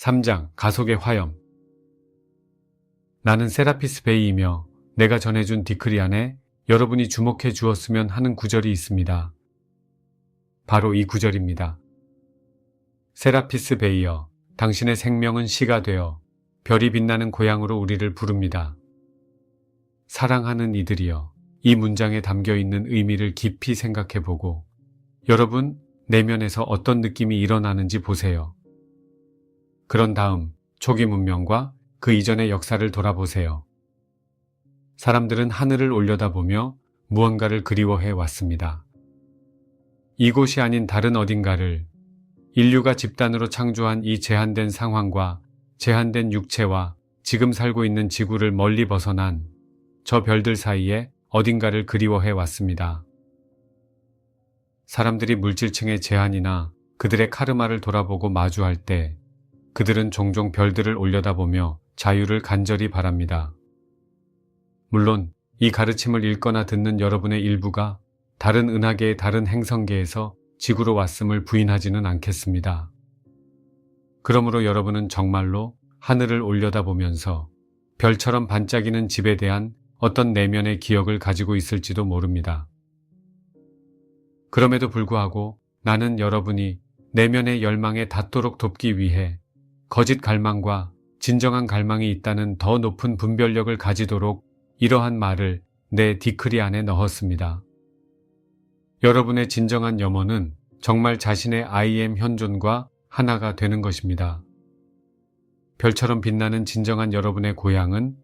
3장 가속의 화염. 나는 세라피스 베이이며 내가 전해준 디크리 안에 여러분이 주목해 주었으면 하는 구절이 있습니다. 바로 이 구절입니다. 세라피스 베이여, 당신의 생명은 시가 되어 별이 빛나는 고향으로 우리를 부릅니다. 사랑하는 이들이여, 이 문장에 담겨 있는 의미를 깊이 생각해보고 여러분 내면에서 어떤 느낌이 일어나는지 보세요. 그런 다음 초기 문명과 그 이전의 역사를 돌아보세요. 사람들은 하늘을 올려다보며 무언가를 그리워해 왔습니다. 이곳이 아닌 다른 어딘가를, 인류가 집단으로 창조한 이 제한된 상황과 제한된 육체와 지금 살고 있는 지구를 멀리 벗어난 저 별들 사이에 어딘가를 그리워해 왔습니다. 사람들이 물질층의 제한이나 그들의 카르마를 돌아보고 마주할 때 그들은 종종 별들을 올려다보며 자유를 간절히 바랍니다. 물론 이 가르침을 읽거나 듣는 여러분의 일부가 다른 은하계의 다른 행성계에서 지구로 왔음을 부인하지는 않겠습니다. 그러므로 여러분은 정말로 하늘을 올려다보면서 별처럼 반짝이는 집에 대한 어떤 내면의 기억을 가지고 있을지도 모릅니다. 그럼에도 불구하고 나는 여러분이 내면의 열망에 닿도록 돕기 위해 거짓 갈망과 진정한 갈망이 있다는 더 높은 분별력을 가지도록 이러한 말을 내 디크리 안에 넣었습니다. 여러분의 진정한 염원은 정말 자신의 I am 현존과 하나가 되는 것입니다. 별처럼 빛나는 진정한 여러분의 고향은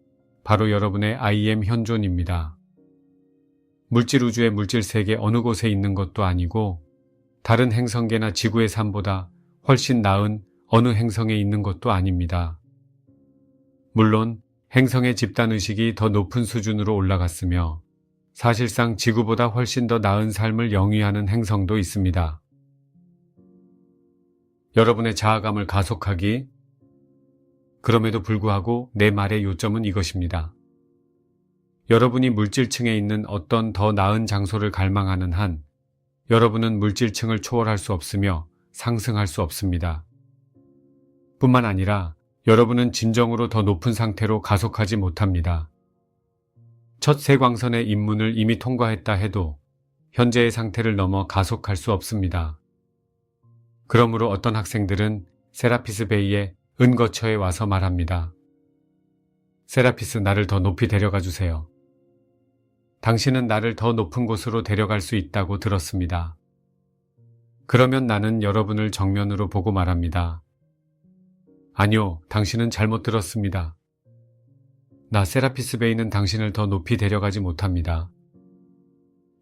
바로 여러분의 I am 현존입니다. 물질 우주의 물질 세계 어느 곳에 있는 것도 아니고 다른 행성계나 지구의 삶보다 훨씬 나은 어느 행성에 있는 것도 아닙니다. 물론 행성의 집단의식이 더 높은 수준으로 올라갔으며 사실상 지구보다 훨씬 더 나은 삶을 영위하는 행성도 있습니다. 여러분의 자아감을 가속하기. 그럼에도 불구하고 내 말의 요점은 이것입니다. 여러분이 물질층에 있는 어떤 더 나은 장소를 갈망하는 한 여러분은 물질층을 초월할 수 없으며 상승할 수 없습니다. 뿐만 아니라 여러분은 진정으로 더 높은 상태로 가속하지 못합니다. 첫 세광선의 입문을 이미 통과했다 해도 현재의 상태를 넘어 가속할 수 없습니다. 그러므로 어떤 학생들은 세라피스 베이의 은거처에 와서 말합니다. 세라피스, 나를 더 높이 데려가 주세요. 당신은 나를 더 높은 곳으로 데려갈 수 있다고 들었습니다. 그러면 나는 여러분을 정면으로 보고 말합니다. 아니요, 당신은 잘못 들었습니다. 나 세라피스 베이는 당신을 더 높이 데려가지 못합니다.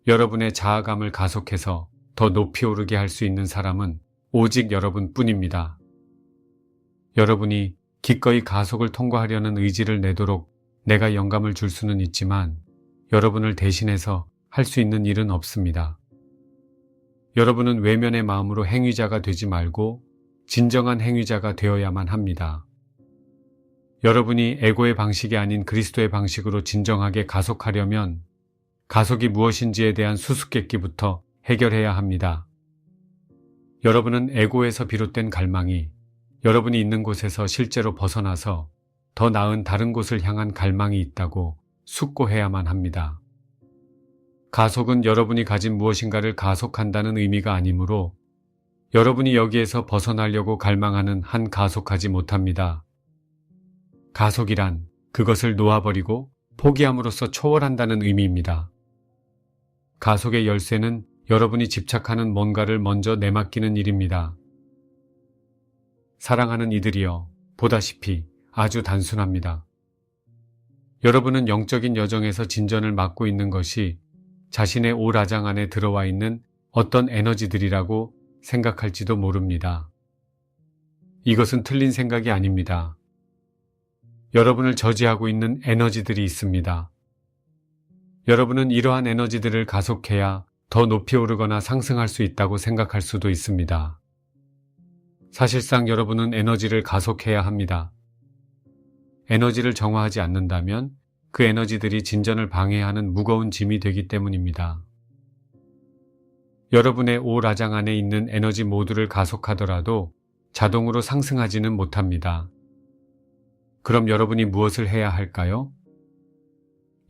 여러분의 자아감을 가속해서 더 높이 오르게 할 수 있는 사람은 오직 여러분뿐입니다. 여러분이 기꺼이 가속을 통과하려는 의지를 내도록 내가 영감을 줄 수는 있지만 여러분을 대신해서 할 수 있는 일은 없습니다. 여러분은 외면의 마음으로 행위자가 되지 말고 진정한 행위자가 되어야만 합니다. 여러분이 에고의 방식이 아닌 그리스도의 방식으로 진정하게 가속하려면 가속이 무엇인지에 대한 수수께끼부터 해결해야 합니다. 여러분은 에고에서 비롯된 갈망이 여러분이 있는 곳에서 실제로 벗어나서 더 나은 다른 곳을 향한 갈망이 있다고 숙고해야만 합니다. 가속은 여러분이 가진 무엇인가를 가속한다는 의미가 아니므로 여러분이 여기에서 벗어나려고 갈망하는 한 가속하지 못합니다. 가속이란 그것을 놓아버리고 포기함으로써 초월한다는 의미입니다. 가속의 열쇠는 여러분이 집착하는 뭔가를 먼저 내맡기는 일입니다. 사랑하는 이들이여, 보다시피 아주 단순합니다. 여러분은 영적인 여정에서 진전을 맡고 있는 것이 자신의 오라장 안에 들어와 있는 어떤 에너지들이라고 생각할지도 모릅니다. 이것은 틀린 생각이 아닙니다. 여러분을 저지하고 있는 에너지들이 있습니다. 여러분은 이러한 에너지들을 가속해야 더 높이 오르거나 상승할 수 있다고 생각할 수도 있습니다. 사실상 여러분은 에너지를 가속해야 합니다. 에너지를 정화하지 않는다면 그 에너지들이 진전을 방해하는 무거운 짐이 되기 때문입니다. 여러분의 오라장 안에 있는 에너지 모두를 가속하더라도 자동으로 상승하지는 못합니다. 그럼 여러분이 무엇을 해야 할까요?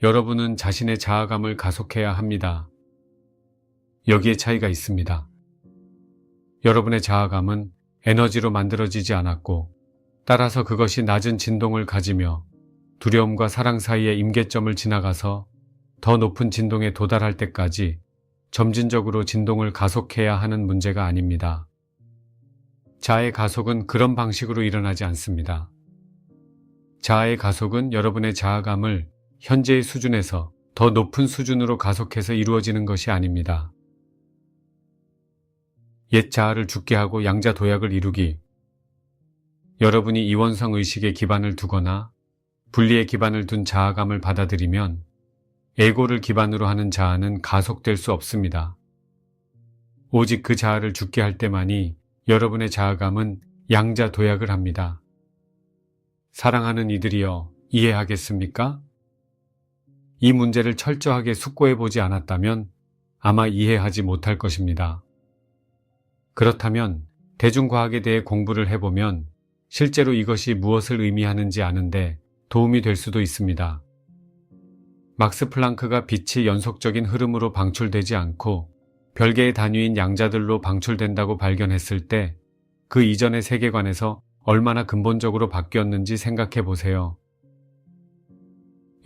여러분은 자신의 자아감을 가속해야 합니다. 여기에 차이가 있습니다. 여러분의 자아감은 에너지로 만들어지지 않았고, 따라서 그것이 낮은 진동을 가지며 두려움과 사랑 사이의 임계점을 지나가서 더 높은 진동에 도달할 때까지 점진적으로 진동을 가속해야 하는 문제가 아닙니다. 자아의 가속은 그런 방식으로 일어나지 않습니다. 자아의 가속은 여러분의 자아감을 현재의 수준에서 더 높은 수준으로 가속해서 이루어지는 것이 아닙니다. 옛 자아를 죽게 하고 양자 도약을 이루기. 여러분이 이원성 의식에 기반을 두거나 분리에 기반을 둔 자아감을 받아들이면 에고를 기반으로 하는 자아는 가속될 수 없습니다. 오직 그 자아를 죽게 할 때만이 여러분의 자아감은 양자 도약을 합니다. 사랑하는 이들이여, 이해하겠습니까? 이 문제를 철저하게 숙고해 보지 않았다면 아마 이해하지 못할 것입니다. 그렇다면 대중과학에 대해 공부를 해보면 실제로 이것이 무엇을 의미하는지 아는데 도움이 될 수도 있습니다. 막스 플랑크가 빛이 연속적인 흐름으로 방출되지 않고 별개의 단위인 양자들로 방출된다고 발견했을 때 그 이전의 세계관에서 얼마나 근본적으로 바뀌었는지 생각해 보세요.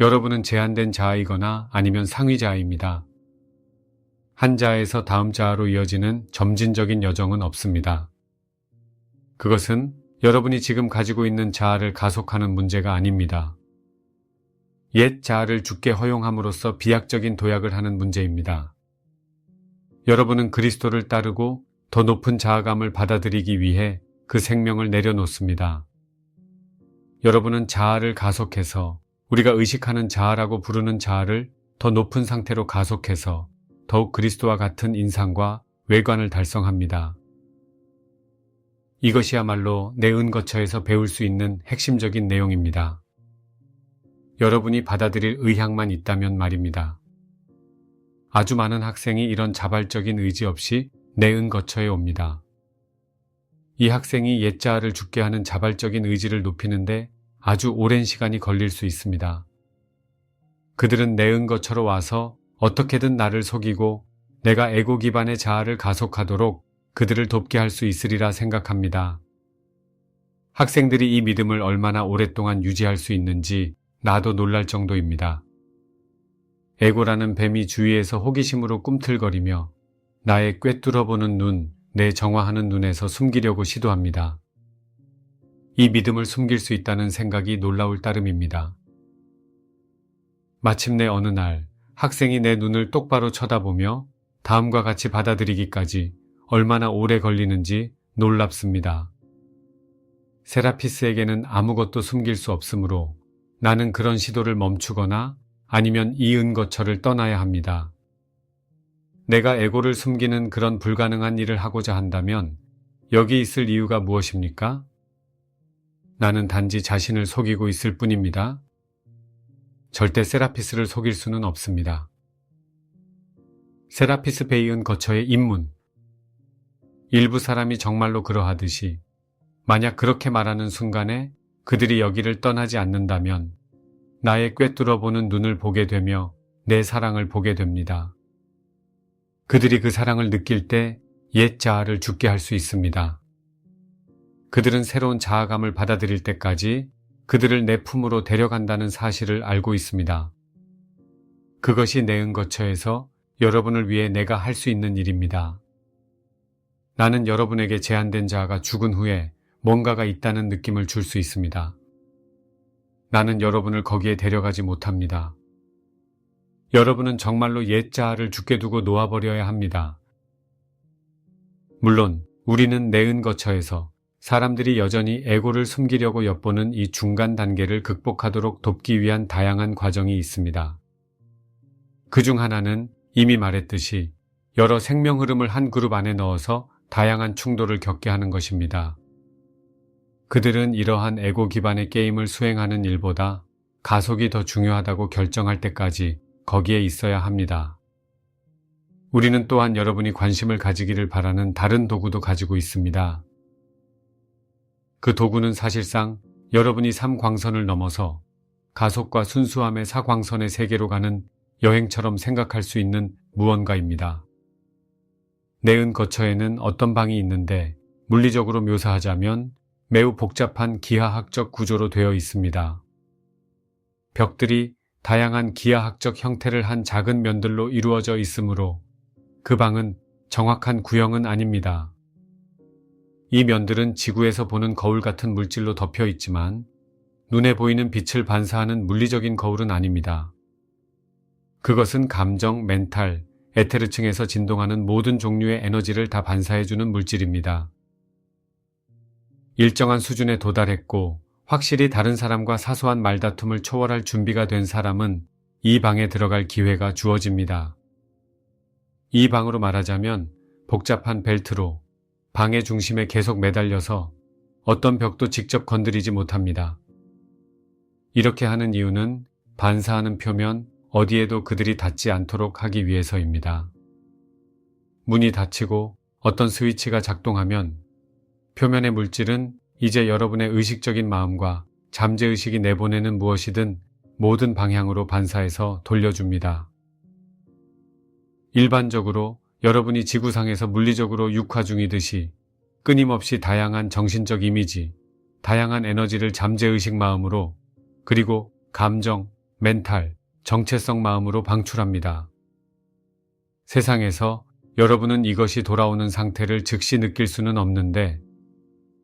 여러분은 제한된 자아이거나 아니면 상위 자아입니다. 한 자아에서 다음 자아로 이어지는 점진적인 여정은 없습니다. 그것은 여러분이 지금 가지고 있는 자아를 가속하는 문제가 아닙니다. 옛 자아를 죽게 허용함으로써 비약적인 도약을 하는 문제입니다. 여러분은 그리스도를 따르고 더 높은 자아감을 받아들이기 위해 그 생명을 내려놓습니다. 여러분은 자아를 가속해서 우리가 의식하는 자아라고 부르는 자아를 더 높은 상태로 가속해서 더욱 그리스도와 같은 인상과 외관을 달성합니다. 이것이야말로 내 은거처에서 배울 수 있는 핵심적인 내용입니다. 여러분이 받아들일 의향만 있다면 말입니다. 아주 많은 학생이 이런 자발적인 의지 없이 내 은거처에 옵니다. 이 학생이 옛 자아를 죽게 하는 자발적인 의지를 높이는데 아주 오랜 시간이 걸릴 수 있습니다. 그들은 내 은거처로 와서 어떻게든 나를 속이고 내가 에고 기반의 자아를 가속하도록 그들을 돕게 할 수 있으리라 생각합니다. 학생들이 이 믿음을 얼마나 오랫동안 유지할 수 있는지 나도 놀랄 정도입니다. 에고라는 뱀이 주위에서 호기심으로 꿈틀거리며 나의 꿰뚫어보는 눈, 내 정화하는 눈에서 숨기려고 시도합니다. 이 믿음을 숨길 수 있다는 생각이 놀라울 따름입니다. 마침내 어느 날 학생이 내 눈을 똑바로 쳐다보며 다음과 같이 받아들이기까지 얼마나 오래 걸리는지 놀랍습니다. 세라피스에게는 아무것도 숨길 수 없으므로 나는 그런 시도를 멈추거나 아니면 이 은거처를 떠나야 합니다. 내가 에고를 숨기는 그런 불가능한 일을 하고자 한다면 여기 있을 이유가 무엇입니까? 나는 단지 자신을 속이고 있을 뿐입니다. 절대 세라피스를 속일 수는 없습니다. 세라피스 베이 은거처의 입문. 일부 사람이 정말로 그러하듯이 만약 그렇게 말하는 순간에 그들이 여기를 떠나지 않는다면 나의 꿰뚫어보는 눈을 보게 되며 내 사랑을 보게 됩니다. 그들이 그 사랑을 느낄 때 옛 자아를 죽게 할 수 있습니다. 그들은 새로운 자아감을 받아들일 때까지 그들을 내 품으로 데려간다는 사실을 알고 있습니다. 그것이 내 은거처에서 여러분을 위해 내가 할 수 있는 일입니다. 나는 여러분에게 제한된 자아가 죽은 후에 뭔가가 있다는 느낌을 줄 수 있습니다. 나는 여러분을 거기에 데려가지 못합니다. 여러분은 정말로 옛 자아를 죽게 두고 놓아버려야 합니다. 물론 우리는 내 은거처에서 사람들이 여전히 에고를 숨기려고 엿보는 이 중간 단계를 극복하도록 돕기 위한 다양한 과정이 있습니다. 그중 하나는 이미 말했듯이 여러 생명 흐름을 한 그룹 안에 넣어서 다양한 충돌을 겪게 하는 것입니다. 그들은 이러한 에고 기반의 게임을 수행하는 일보다 가속이 더 중요하다고 결정할 때까지 거기에 있어야 합니다. 우리는 또한 여러분이 관심을 가지기를 바라는 다른 도구도 가지고 있습니다. 그 도구는 사실상 여러분이 3광선을 넘어서 가속과 순수함의 4광선의 세계로 가는 여행처럼 생각할 수 있는 무언가입니다. 내 은 거처에는 어떤 방이 있는데 물리적으로 묘사하자면 매우 복잡한 기하학적 구조로 되어 있습니다. 벽들이 다양한 기하학적 형태를 한 작은 면들로 이루어져 있으므로 그 방은 정확한 구형은 아닙니다. 이 면들은 지구에서 보는 거울 같은 물질로 덮여 있지만 눈에 보이는 빛을 반사하는 물리적인 거울은 아닙니다. 그것은 감정, 멘탈, 에테르층에서 진동하는 모든 종류의 에너지를 다 반사해주는 물질입니다. 일정한 수준에 도달했고 확실히 다른 사람과 사소한 말다툼을 초월할 준비가 된 사람은 이 방에 들어갈 기회가 주어집니다. 이 방으로 말하자면 복잡한 벨트로 방의 중심에 계속 매달려서 어떤 벽도 직접 건드리지 못합니다. 이렇게 하는 이유는 반사하는 표면 어디에도 그들이 닿지 않도록 하기 위해서입니다. 문이 닫히고 어떤 스위치가 작동하면 표면의 물질은 이제 여러분의 의식적인 마음과 잠재의식이 내보내는 무엇이든 모든 방향으로 반사해서 돌려줍니다. 일반적으로 여러분이 지구상에서 물리적으로 육화 중이듯이 끊임없이 다양한 정신적 이미지, 다양한 에너지를 잠재의식 마음으로 그리고 감정, 멘탈, 정체성 마음으로 방출합니다. 세상에서 여러분은 이것이 돌아오는 상태를 즉시 느낄 수는 없는데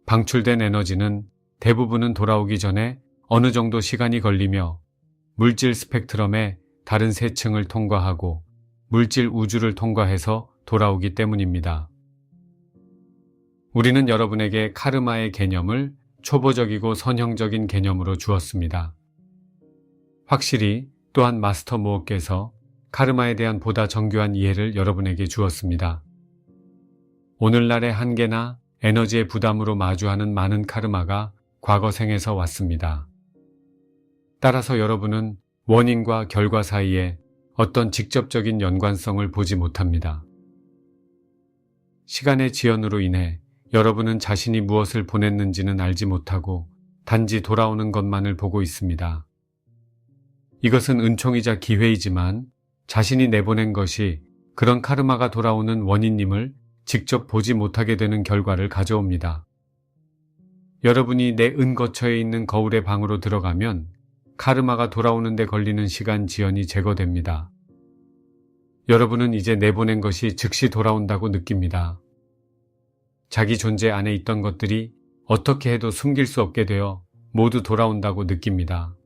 방출된 에너지는 대부분은 돌아오기 전에 어느 정도 시간이 걸리며 물질 스펙트럼의 다른 세층을 통과하고 물질 우주를 통과해서 돌아오기 때문입니다. 우리는 여러분에게 카르마의 개념을 초보적이고 선형적인 개념으로 주었습니다. 확실히 또한 마스터 무엇께서 카르마에 대한 보다 정교한 이해를 여러분에게 주었습니다. 오늘날의 한계나 에너지의 부담으로 마주하는 많은 카르마가 과거 생에서 왔습니다. 따라서 여러분은 원인과 결과 사이에 어떤 직접적인 연관성을 보지 못합니다. 시간의 지연으로 인해 여러분은 자신이 무엇을 보냈는지는 알지 못하고 단지 돌아오는 것만을 보고 있습니다. 이것은 은총이자 기회이지만 자신이 내보낸 것이 그런 카르마가 돌아오는 원인임을 직접 보지 못하게 되는 결과를 가져옵니다. 여러분이 내 은거처에 있는 거울의 방으로 들어가면 카르마가 돌아오는 데 걸리는 시간 지연이 제거됩니다. 여러분은 이제 내보낸 것이 즉시 돌아온다고 느낍니다. 자기 존재 안에 있던 것들이 어떻게 해도 숨길 수 없게 되어 모두 돌아온다고 느낍니다.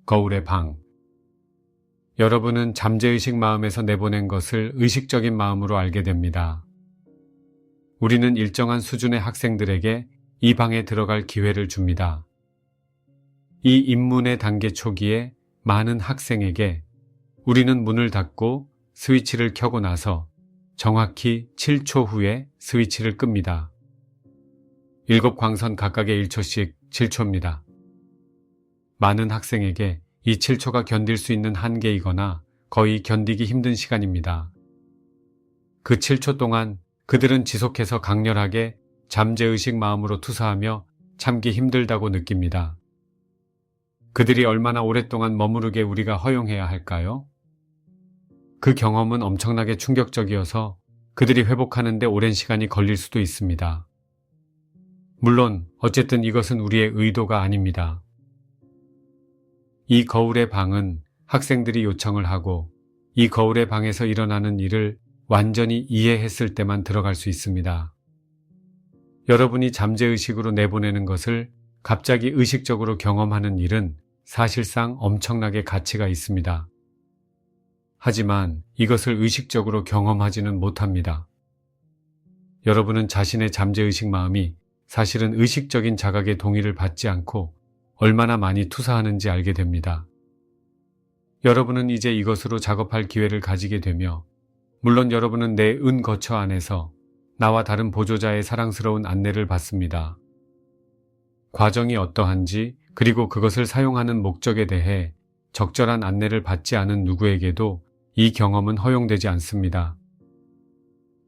거울의 방. 여러분은 잠재의식 마음에서 내보낸 것을 의식적인 마음으로 알게 됩니다. 우리는 일정한 수준의 학생들에게 이 방에 들어갈 기회를 줍니다. 이 입문의 단계 초기에 많은 학생에게 우리는 문을 닫고 스위치를 켜고 나서 정확히 7초 후에 스위치를 끕니다. 7광선 각각의 1초씩 7초입니다. 많은 학생에게 이 7초가 견딜 수 있는 한계이거나 거의 견디기 힘든 시간입니다. 그 7초 동안 그들은 지속해서 강렬하게 잠재의식 마음으로 투사하며 참기 힘들다고 느낍니다. 그들이 얼마나 오랫동안 머무르게 우리가 허용해야 할까요? 그 경험은 엄청나게 충격적이어서 그들이 회복하는 데 오랜 시간이 걸릴 수도 있습니다. 물론 어쨌든 이것은 우리의 의도가 아닙니다. 이 거울의 방은 학생들이 요청을 하고 이 거울의 방에서 일어나는 일을 완전히 이해했을 때만 들어갈 수 있습니다. 여러분이 잠재의식으로 내보내는 것을 갑자기 의식적으로 경험하는 일은 사실상 엄청나게 가치가 있습니다. 하지만 이것을 의식적으로 경험하지는 못합니다. 여러분은 자신의 잠재의식 마음이 사실은 의식적인 자각의 동의를 받지 않고 얼마나 많이 투사하는지 알게 됩니다. 여러분은 이제 이것으로 작업할 기회를 가지게 되며 물론 여러분은 내 은거처 안에서 나와 다른 보조자의 사랑스러운 안내를 받습니다. 과정이 어떠한지 그리고 그것을 사용하는 목적에 대해 적절한 안내를 받지 않은 누구에게도 이 경험은 허용되지 않습니다.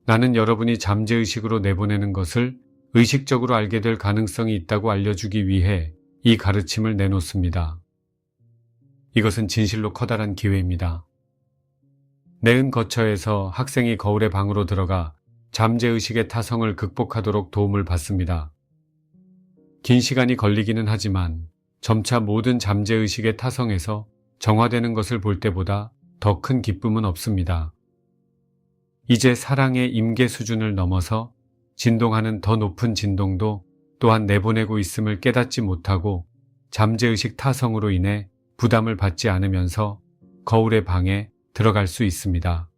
나는 여러분이 잠재의식으로 내보내는 것을 의식적으로 알게 될 가능성이 있다고 알려주기 위해 이 가르침을 내놓습니다. 이것은 진실로 커다란 기회입니다. 내은 거처에서 학생이 거울의 방으로 들어가 잠재의식의 타성을 극복하도록 도움을 받습니다. 긴 시간이 걸리기는 하지만 점차 모든 잠재의식의 타성에서 정화되는 것을 볼 때보다 더 큰 기쁨은 없습니다. 이제 사랑의 임계 수준을 넘어서 진동하는 더 높은 진동도 또한 내보내고 있음을 깨닫지 못하고 잠재의식 타성으로 인해 부담을 받지 않으면서 거울의 방에 들어갈 수 있습니다.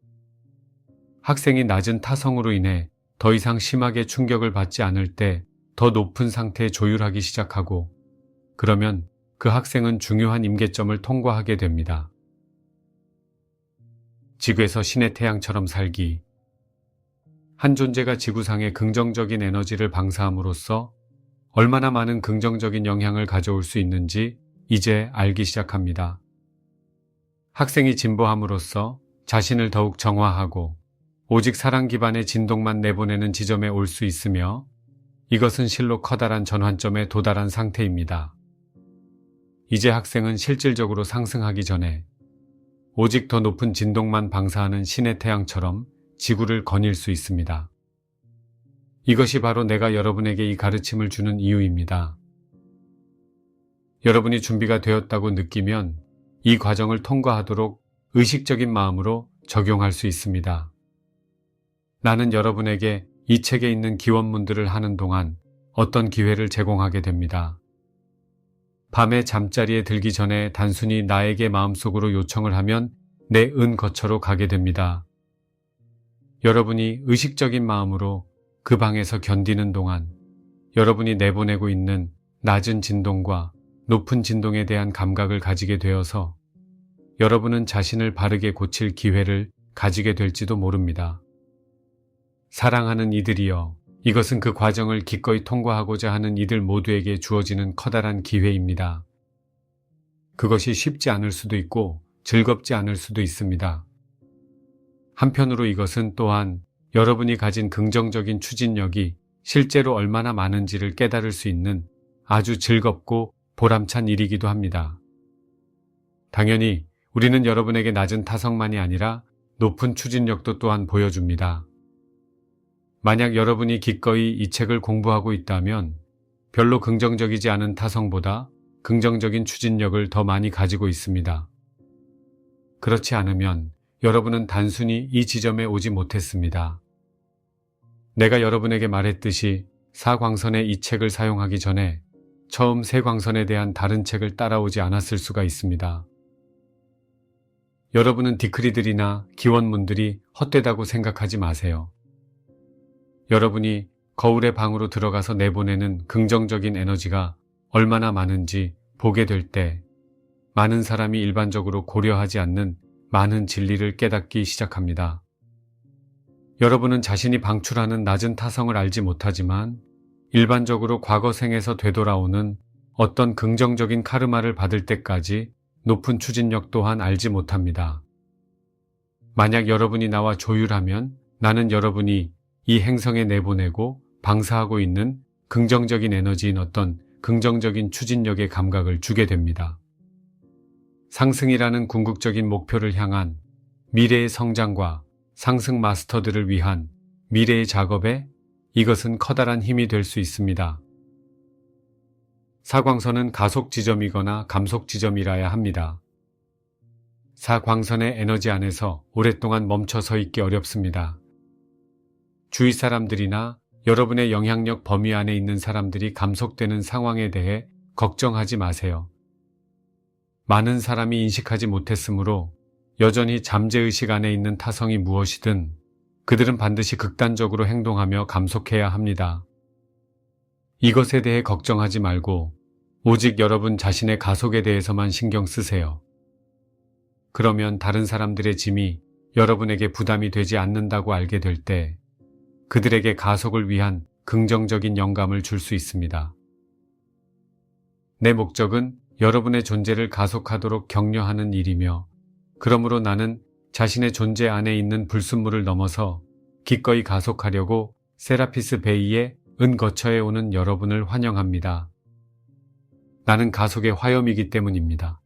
학생이 낮은 타성으로 인해 더 이상 심하게 충격을 받지 않을 때 더 높은 상태에 조율하기 시작하고 그러면 그 학생은 중요한 임계점을 통과하게 됩니다. 지구에서 신의 태양처럼 살기. 한 존재가 지구상에 긍정적인 에너지를 방사함으로써 얼마나 많은 긍정적인 영향을 가져올 수 있는지 이제 알기 시작합니다. 학생이 진보함으로써 자신을 더욱 정화하고 오직 사랑 기반의 진동만 내보내는 지점에 올 수 있으며 이것은 실로 커다란 전환점에 도달한 상태입니다. 이제 학생은 실질적으로 상승하기 전에 오직 더 높은 진동만 방사하는 신의 태양처럼 지구를 거닐 수 있습니다. 이것이 바로 내가 여러분에게 이 가르침을 주는 이유입니다. 여러분이 준비가 되었다고 느끼면 이 과정을 통과하도록 의식적인 마음으로 적용할 수 있습니다. 나는 여러분에게 이 책에 있는 기원문들을 하는 동안 어떤 기회를 제공하게 됩니다. 밤에 잠자리에 들기 전에 단순히 나에게 마음속으로 요청을 하면 내 은 거처로 가게 됩니다. 여러분이 의식적인 마음으로 그 방에서 견디는 동안 여러분이 내보내고 있는 낮은 진동과 높은 진동에 대한 감각을 가지게 되어서 여러분은 자신을 바르게 고칠 기회를 가지게 될지도 모릅니다. 사랑하는 이들이여, 이것은 그 과정을 기꺼이 통과하고자 하는 이들 모두에게 주어지는 커다란 기회입니다. 그것이 쉽지 않을 수도 있고 즐겁지 않을 수도 있습니다. 한편으로 이것은 또한 여러분이 가진 긍정적인 추진력이 실제로 얼마나 많은지를 깨달을 수 있는 아주 즐겁고 보람찬 일이기도 합니다. 당연히 우리는 여러분에게 낮은 타성만이 아니라 높은 추진력도 또한 보여줍니다. 만약 여러분이 기꺼이 이 책을 공부하고 있다면 별로 긍정적이지 않은 타성보다 긍정적인 추진력을 더 많이 가지고 있습니다. 그렇지 않으면 여러분은 단순히 이 지점에 오지 못했습니다. 내가 여러분에게 말했듯이 4광선의 이 책을 사용하기 전에 처음 3광선에 대한 다른 책을 따라오지 않았을 수가 있습니다. 여러분은 디크리들이나 기원문들이 헛되다고 생각하지 마세요. 여러분이 거울의 방으로 들어가서 내보내는 긍정적인 에너지가 얼마나 많은지 보게 될 때 많은 사람이 일반적으로 고려하지 않는 많은 진리를 깨닫기 시작합니다. 여러분은 자신이 방출하는 낮은 타성을 알지 못하지만 일반적으로 과거 생에서 되돌아오는 어떤 긍정적인 카르마를 받을 때까지 높은 추진력 또한 알지 못합니다. 만약 여러분이 나와 조율하면 나는 여러분이 이 행성에 내보내고 방사하고 있는 긍정적인 에너지인 어떤 긍정적인 추진력의 감각을 주게 됩니다. 상승이라는 궁극적인 목표를 향한 미래의 성장과 상승 마스터들을 위한 미래의 작업에 이것은 커다란 힘이 될 수 있습니다. 사광선은 가속 지점이거나 감속 지점이라야 합니다. 사광선의 에너지 안에서 오랫동안 멈춰 서 있기 어렵습니다. 주위 사람들이나 여러분의 영향력 범위 안에 있는 사람들이 감속되는 상황에 대해 걱정하지 마세요. 많은 사람이 인식하지 못했으므로 여전히 잠재의식 안에 있는 타성이 무엇이든 그들은 반드시 극단적으로 행동하며 감속해야 합니다. 이것에 대해 걱정하지 말고 오직 여러분 자신의 가속에 대해서만 신경 쓰세요. 그러면 다른 사람들의 짐이 여러분에게 부담이 되지 않는다고 알게 될 때 그들에게 가속을 위한 긍정적인 영감을 줄 수 있습니다. 내 목적은 여러분의 존재를 가속하도록 격려하는 일이며 그러므로 나는 자신의 존재 안에 있는 불순물을 넘어서 기꺼이 가속하려고 세라피스 베이의 은거처에 오는 여러분을 환영합니다. 나는 가속의 화염이기 때문입니다.